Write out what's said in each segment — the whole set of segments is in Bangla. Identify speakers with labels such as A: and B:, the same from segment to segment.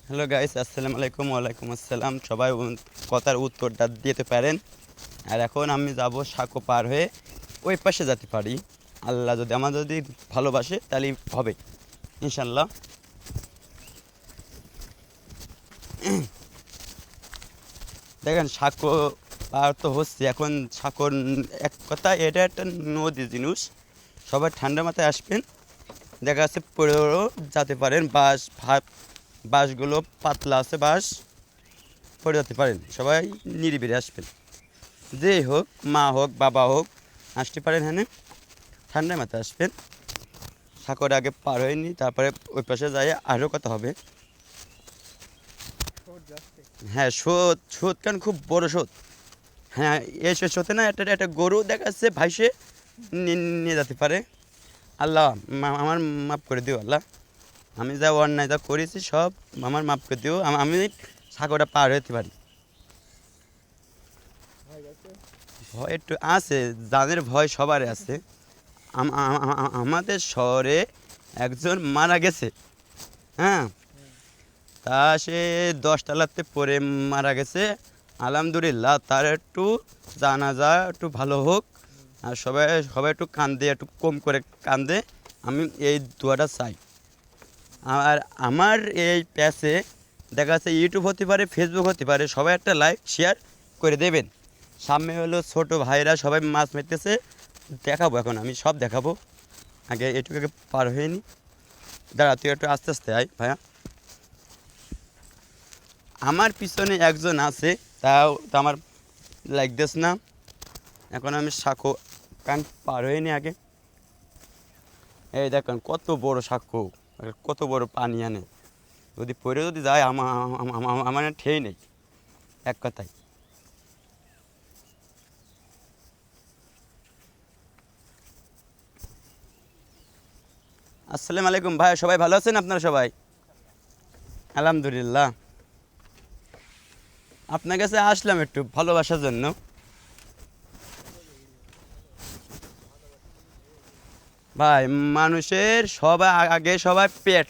A: হ্যালো গাইস, আসসালামু আলাইকুম। ওয়ালাইকুম আসসালাম। সবাই কথার উত্তরটা দিতে পারেন। আর এখন আমি যাব সাঁকো পার হয়ে ওই পাশে যেতে পারি। আল্লাহ যদি আমার যদি ভালোবাসে তাহলে হবে ইনশাল্লাহ। দেখেন সাঁকো পার তো হচ্ছে এখন। সাঁকোর এক কথা এটা একটা নদী জিনিস। সবাই ঠান্ডা মাথায় আসবেন। দেখা যাচ্ছে পড়েও যেতে পারেন। বাঁশগুলো পাতলা আছে, বাঁশ পড়ে যেতে পারেন। সবাই নিরিবিলি আসবেন, যেই হোক, মা হোক বাবা হোক, আসতে পারেন। হ্যাঁ, ঠান্ডার মাথায় আসবেন। সাঁকোর আগে পার হয়নি, তারপরে ওই পাশে যাই আরও কথা হবে। হ্যাঁ, স্রোত কেন, খুব বড় স্রোত। হ্যাঁ, এই স্রোতে না একটা একটা গরু দেখা যাচ্ছে ভাইসে নিয়ে যেতে পারে। আল্লাহ আমার মাফ করে দিও আল্লাহ। আমি যা অন্যায় যা করেছি সব আমার মাফ করে দিও। আমি সাঁকোটা পার হতে পারি। ভয় একটু আছে, যাদের ভয় সবারই আছে। আমাদের শহরে একজন মারা গেছে। হ্যাঁ, তা সে 10 তলাতে পড়ে মারা গেছে। আলহামদুলিল্লাহ, তার একটু জানাজা একটু ভালো হোক। আর সবাই সবাই একটু কান্দে, একটু কম করে কান্দে। আমি এই দোয়াটা চাই। আর আমার এই প্যাচে দেখা যাচ্ছে ইউটিউব হতে পারে, ফেসবুক হতে পারে, সবাই একটা লাইক শেয়ার করে দেবেন। সামনে হলো ছোট ভাইরা সবাই মাছ মেরতেছে, দেখাবো। এখন আমি সব দেখাবো। আগে এটুকু আগে পার হয়নি। দাঁড়া, তুই একটু আস্তে আস্তে আয় ভাইয়া। আমার পিছনে একজন আছে, তাও তো আমার লাগতেস না। এখন আমি সাঁকো কান পার হয়নি আগে। এই দেখেন কত বড় সাঁকো, আর কত বড় পানি আনে। যদি পড়ে যদি যায় আমার ঠেই নেই, এক কথায়। আসসালামু আলাইকুম ভাই, সবাই ভালো আছেন আপনারা সবাই? আলহামদুলিল্লাহ। আপনার কাছে আসলাম একটু ভালোবাসার জন্য। ভাই, মানুষের সবাই আগে সবাই পেট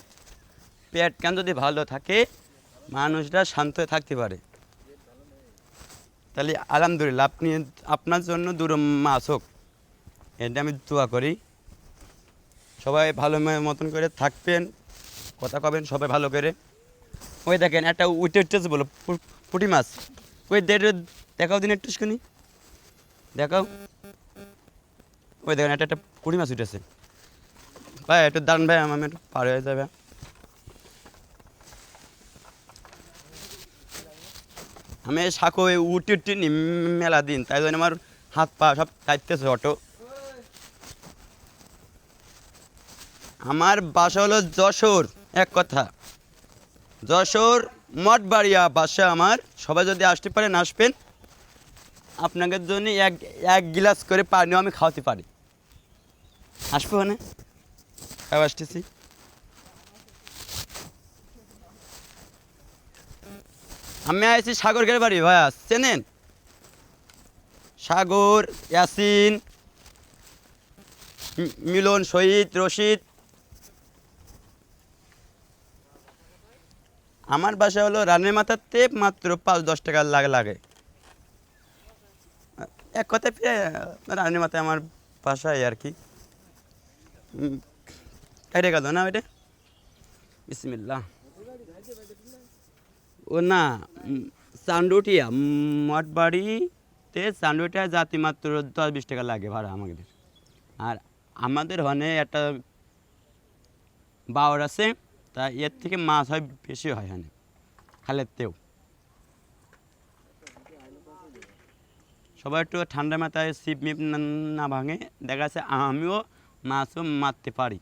A: পেট কেন যদি ভালো থাকে, মানুষরা শান্ত হয়ে থাকতে পারে। তাহলে আলহামদুলিল্লাহ, আপনার জন্য দূর মাছ হোক, এটা আমি দোয়া করি। সবাই ভালো মতন করে থাকবেন, কথা কবেন সবাই ভালো করে। ওই দেখেন একটা উঠে উঠতেছে বলো, পুঁটি মাছ। ওই দেখাও দিন একটু শুনি, দেখাও। ওই দেখেন একটা একটা পুঁটি মাছ উঠেছে। ভাই একটু দাঁড়ান ভাই, আমি একটু পার হয়ে যাবে। আমি সাঁকো উঠি উঠি নি মেলা দিন, তাই জন্য আমার হাত পা সব কাটতেছে অটো। আমার বাসা হলো যশোর। এক কথা, যশোর মঠবাড়িয়া বাসা আমার। সবাই যদি আসতে পারেন আসবেন। আপনাদের জন্য এক এক গ্লাস করে পানিও আমি খাওয়াতে পারি। আসবো মানে খাওয়া আসতেছি। আমি আছি সাগরকের বাড়ি, ভাইয়া চেনেন? সাগর, ইয়াসিন, মিলন, শহীদ, রশিদ। আমার বাসা হলো রানের মাথাতে, মাত্র 5-10 টাকা লাগে। এক কথায় প্রায় রানের মাথায় আমার বাসায় আর কি। কেটে গেল না ওইটা, বিসমিল্লাহ। ও না, চান্দুটিয়া মঠবাড়িতে। চান্দুটিয়া জাতি মাত্র 10-20 টাকা লাগে ভাড়া আমাদের। আর আমাদের হনে একটা বাওর আছে, তা এর থেকে মাছ হয় বেশি হয় হনে, খালেতেও। সবাই একটু ঠান্ডা মাথায় ছিপ মিপ না ভাঙে। দেখা যাচ্ছে আমিও মাছও মারতে পারি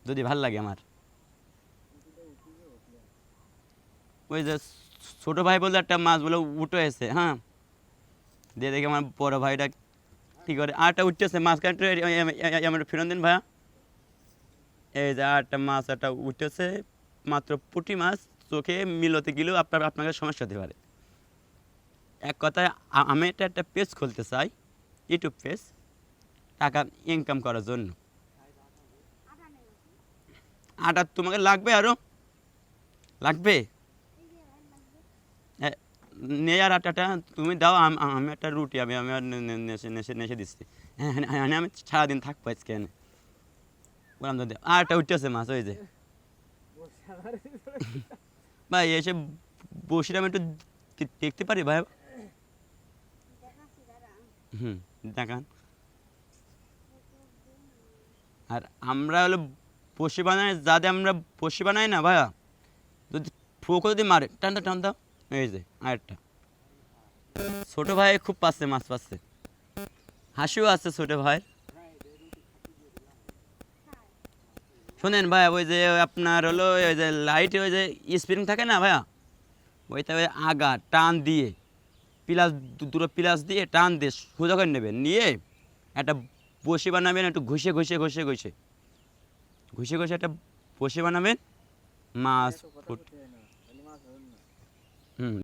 A: যদি ভাল লাগে আমার। ওই যে ছোটো ভাই বলে একটা মাছ বলে উঠে এসে, হ্যাঁ, দিয়ে দেখি আমার বড় ভাইটা কী করে। আরটা উঠতেছে মাঝখানে আমার ফেরত দিন ভাইয়া। এই যে আরটা মাছ একটা উঠতেছে, মাত্র পুঁটি মাছ। চোখে মিলতে গেলেও আপনাকে সমস্যা হতে পারে। এক কথায় আমি এটা একটা পেজ খুলতে চাই, ইউটিউব পেজ, টাকা ইনকাম করার জন্য। আটা তোমাকে লাগবে আরও লাগবে নেই আর আটাটা তুমি দাও আমি একটা রুটি আমি আমি আর নেশে নেশে নেশে দিচ্ছি হ্যাঁ হ্যাঁ হ্যাঁ আমি সারাদিন থাকবো আজকে এনে বললাম দাদা আর একটা উঠতেছে মাছ ওই যে ভাই এসে বসিরাম একটু দেখতে পারি ভাই হুম দেখান আর আমরা হলো বসি বানাই যাতে আমরা বসি বানাই না ভাইয়া যদি ফোকো যদি মারে টানটা টান দাও এই যে আরেকটা ছোট ভাই খুব পাচ্ছে মাছ পাচ্ছে হাসিও আছে ছোট ভাই শোনেন ভাই ওই যে আপনার হলো ওই যে লাইট ওই যে স্প্রিং থাকে না ভাইয়া ওইটা ওই আগা টান দিয়ে প্লাস দুটো প্লাস দিয়ে টান দিয়ে সোজা করে নেবেন নিয়ে একটা বসি বানাবেন একটু ঘষে ঘষে ঘষে ঘষে ঘষে ঘষে একটা বসি বানাবেন মাছ হুম